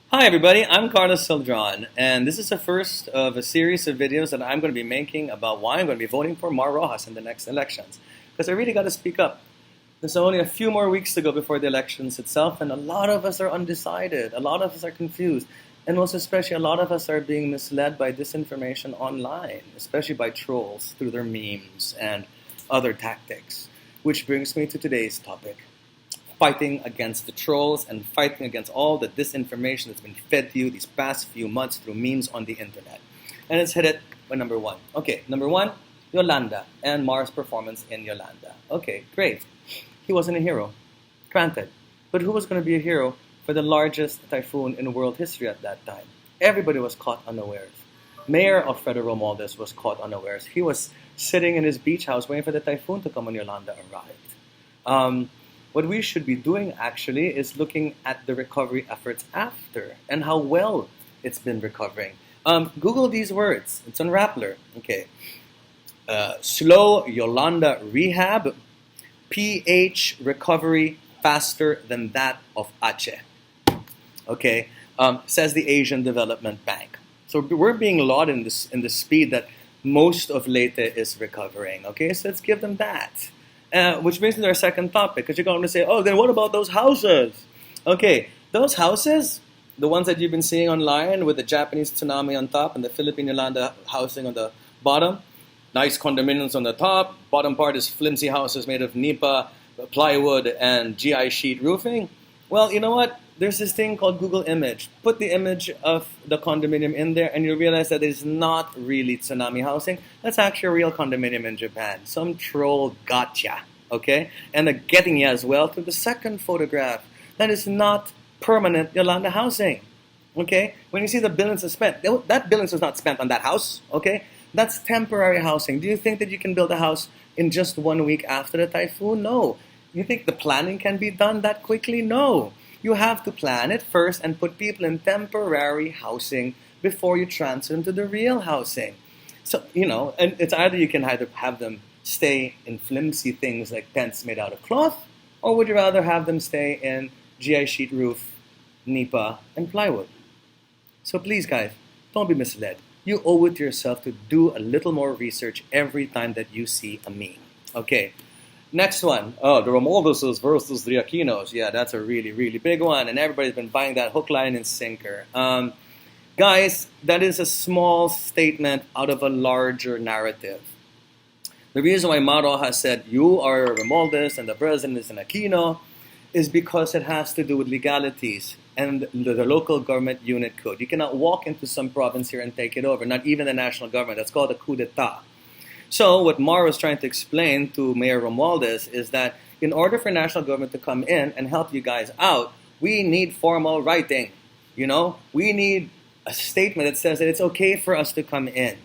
Hi everybody, I'm Carlos Sildron, and this is the first of a series of videos that I'm going to be making about why I'm going to be voting for Mar Rojas in the next elections. Because I really got to speak up. There's only a few more weeks to go before the elections itself, and a lot of us are undecided, a lot of us are confused, and most especially a lot of us are being misled by disinformation online, especially by trolls through their memes and other tactics. Which brings me to today's topic. Fighting against the trolls and fighting against all the disinformation that's been fed to you these past few months through memes on the internet. And it's headed by number one. Okay, number one, Yolanda and Mar's performance in Yolanda. Okay, great. He wasn't a hero, granted. But who was going to be a hero for the largest typhoon in world history at that time? Everybody was caught unawares. Mayor Alfredo Romualdez was caught unawares. He was sitting in his beach house waiting for the typhoon to come when Yolanda arrived. What we should be doing actually is looking at the recovery efforts after and how well it's been recovering. Google these words. It's on Rappler. Okay. Slow Yolanda rehab, pH recovery faster than that of Aceh. Okay. Says the Asian Development Bank. So we're being lauded in the speed that most of Leyte is recovering. Okay, so let's give them that. Which brings me to our second topic, because you're going to say, oh, then what about those houses? Okay, those houses, the ones that you've been seeing online with the Japanese tsunami on top and the Philippine Yolanda housing on the bottom, nice condominiums on the top, bottom part is flimsy houses made of nipa, plywood, and GI sheet roofing. Well, you know what? There's this thing called Google Image. Put the image of the condominium in there and you'll realize that it's not really tsunami housing. That's actually a real condominium in Japan. Some troll gotcha, okay? And they're getting you as well to the second photograph. That is not permanent Yolanda housing, okay? When you see the billions are spent, that billions was not spent on that house, okay? That's temporary housing. Do you think that you can build a house in just 1 week after the typhoon? No. You think the planning can be done that quickly? No. You have to plan it first and put people in temporary housing before you transfer them to the real housing. So, and it's either you can either have them stay in flimsy things like tents made out of cloth, or would you rather have them stay in GI sheet roof, nipa, and plywood? So please, guys, don't be misled. You owe it to yourself to do a little more research every time that you see a meme. Okay. Next one, the Romualdeses versus the Aquinos. Yeah, that's a really, really big one, and everybody's been buying that hook, line, and sinker. Guys, that is a small statement out of a larger narrative. The reason why Maro has said you are Romualdez and the president is an Aquino is because it has to do with legalities and the local government unit code. You cannot walk into some province here and take it over, not even the national government. That's called a coup d'etat. So what Mar was trying to explain to Mayor Romualdez is that in order for national government to come in and help you guys out, we need formal writing. We need a statement that says that it's okay for us to come in.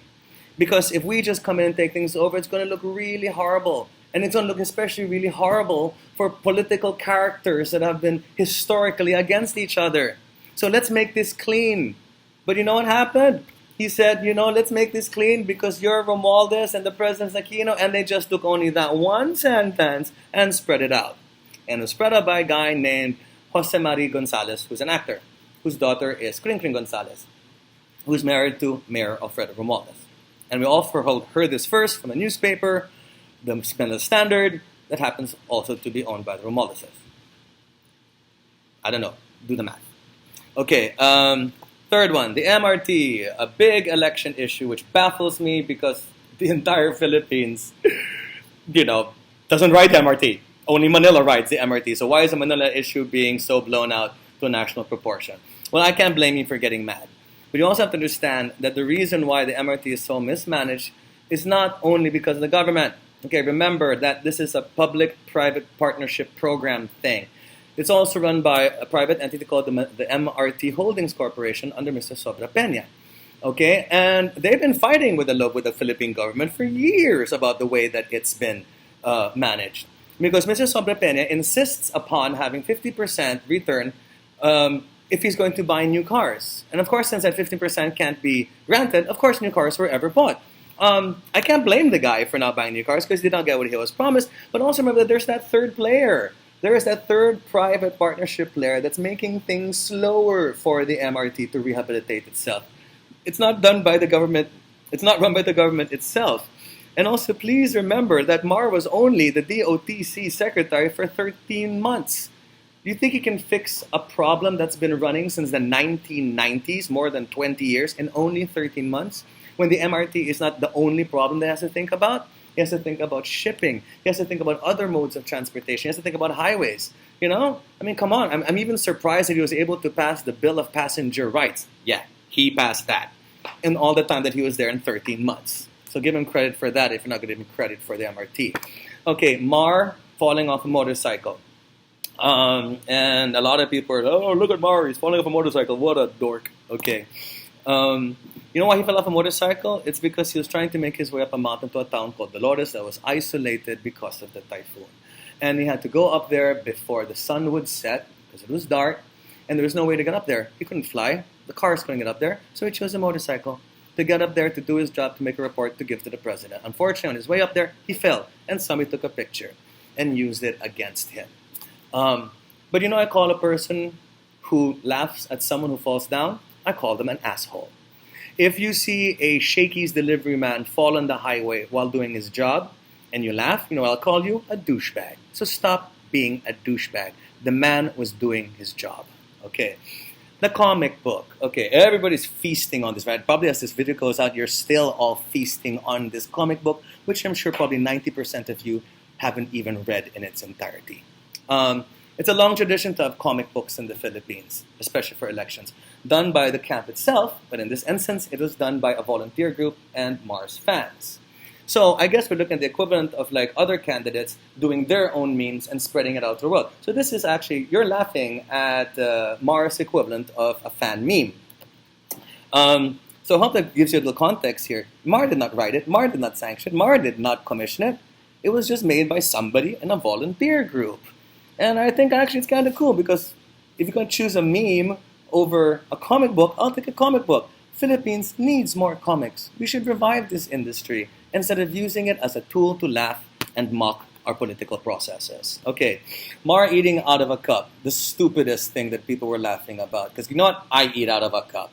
Because if we just come in and take things over, it's going to look really horrible. And it's going to look especially really horrible for political characters that have been historically against each other. So let's make this clean. But you know what happened? He said, let's make this clean because you're Romualdez and the president's Aquino, and they just took only that one sentence and spread it out. And it was spread out by a guy named Jose Marie Gonzalez, who's an actor, whose daughter is Kring Kring Gonzalez, who's married to Mayor Alfredo Romualdez. And we all heard this first from a newspaper, the Manila Standard, that happens also to be owned by the Romualdezes. I don't know. Do the math. Okay, third one, the MRT, a big election issue which baffles me because the entire Philippines, doesn't ride MRT. Only Manila rides the MRT. So why is the Manila issue being so blown out to a national proportion? Well, I can't blame you for getting mad. But you also have to understand that the reason why the MRT is so mismanaged is not only because of the government. Okay, remember that this is a public-private partnership program thing. It's also run by a private entity called the MRT Holdings Corporation under Mr. Sobra Peña. Okay, and they've been fighting with the Philippine government for years about the way that it's been managed. Because Mr. Sobra Peña insists upon having 50% return if he's going to buy new cars. And of course, since that 50% can't be granted, of course, new cars were ever bought. I can't blame the guy for not buying new cars because he did not get what he was promised. But also remember that there's that third player. There is that third private partnership player that's making things slower for the MRT to rehabilitate itself. It's not done by the government. It's not run by the government itself. And also, please remember that Mar was only the DOTC secretary for 13 months. Do you think he can fix a problem that's been running since the 1990s, more than 20 years, in only 13 months? When the MRT is not the only problem that he has to think about? He has to think about shipping. He has to think about other modes of transportation. He has to think about highways. You know? I mean, come on. I'm even surprised that he was able to pass the Bill of Passenger Rights. Yeah, he passed that. In all the time that he was there in 13 months. So give him credit for that if you're not going to give him credit for the MRT. Okay, Mar falling off a motorcycle. And a lot of people are, oh, look at Mar, he's falling off a motorcycle. What a dork. Okay. You know why he fell off a motorcycle? It's because he was trying to make his way up a mountain to a town called Dolores that was isolated because of the typhoon. And he had to go up there before the sun would set because it was dark and there was no way to get up there. He couldn't fly. The cars couldn't get up there. So he chose a motorcycle to get up there to do his job, to make a report to give to the president. Unfortunately, on his way up there, he fell and somebody took a picture and used it against him. But you know, I call a person who laughs at someone who falls down, I call them an asshole. If you see a Shakey's delivery man fall on the highway while doing his job and you laugh, you know, I'll call you a douchebag. So stop being a douchebag. The man was doing his job. Okay. The comic book. Okay, everybody's feasting on this, right? Probably as this video goes out, you're still all feasting on this comic book, which I'm sure probably 90% of you haven't even read in its entirety. It's a long tradition to have comic books in the Philippines, especially for elections, done by the camp itself, but in this instance, it was done by a volunteer group and Mars fans. So I guess we're looking at the equivalent of like other candidates doing their own memes and spreading it out to the world. So this is actually, you're laughing at Mars equivalent of a fan meme. So I hope that gives you a little context here. Mar did not write it, Mar did not sanction it, Mar did not commission it. It was just made by somebody in a volunteer group. And I think actually it's kind of cool because if you're going to choose a meme over a comic book, I'll take a comic book. Philippines needs more comics. We should revive this industry instead of using it as a tool to laugh and mock our political processes. Okay, Mar eating out of a cup, the stupidest thing that people were laughing about. Because you know what? I eat out of a cup.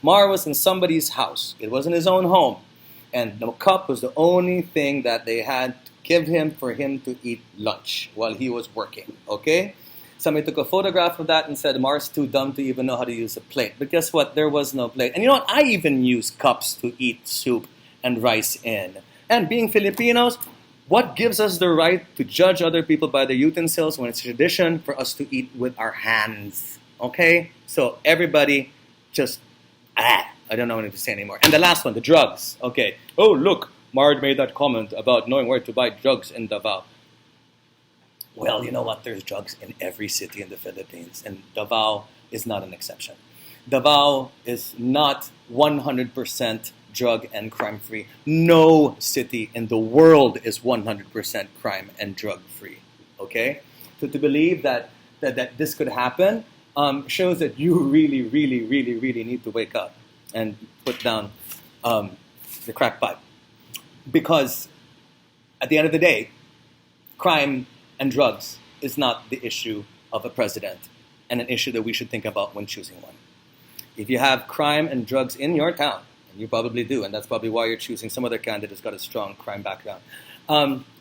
Mar was in somebody's house. It wasn't his own home. And the cup was the only thing that they had to give him for him to eat lunch while he was working. Okay? Somebody took a photograph of that and said, Mar's too dumb to even know how to use a plate. But guess what? There was no plate. And you know what? I even use cups to eat soup and rice in. And being Filipinos, what gives us the right to judge other people by their utensils when it's tradition for us to eat with our hands? Okay? So everybody just, I don't know what to say anymore. And the last one, the drugs. Okay. Oh, look, Mar made that comment about knowing where to buy drugs in Davao. Well, you know what? There's drugs in every city in the Philippines, and Davao is not an exception. Davao is not 100% drug and crime free. No city in the world is 100% crime and drug free. Okay? So to believe that this could happen shows that you really, really, really, really need to wake up and put down the crack pipe. Because at the end of the day, crime and drugs is not the issue of a president and an issue that we should think about when choosing one. If you have crime and drugs in your town, and you probably do, and that's probably why you're choosing some other candidate who's got a strong crime background,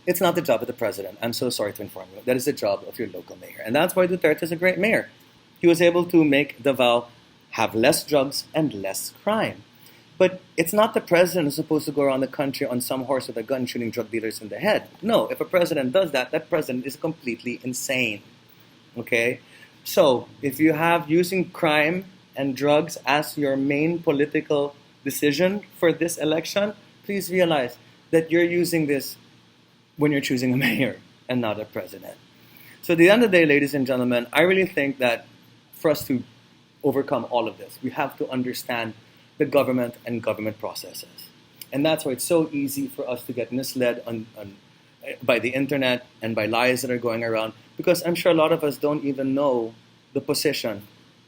it's not the job of the president. I'm so sorry to inform you. That is the job of your local mayor. And that's why Duterte is a great mayor. He was able to make Davao have less drugs and less crime. But it's not the president who's supposed to go around the country on some horse with a gun shooting drug dealers in the head. No, if a president does that, that president is completely insane. Okay? So, if you have using crime and drugs as your main political decision for this election, please realize that you're using this when you're choosing a mayor and not a president. So at the end of the day, ladies and gentlemen, I really think that for us to overcome all of this, we have to understand the government and government processes. And that's why it's so easy for us to get misled by the internet and by lies that are going around, because I'm sure a lot of us don't even know the position,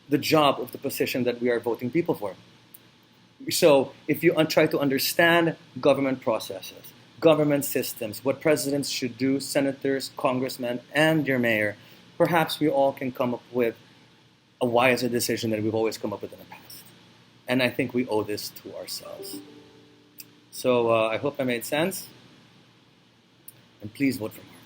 the job of the position that we are voting people for. So if you try to understand government processes, government systems, what presidents should do, senators, congressmen, and your mayor, perhaps we all can come up with a wiser decision than we've always come up with in the past. And I think we owe this to ourselves. So I hope that made sense. And please vote for Mark.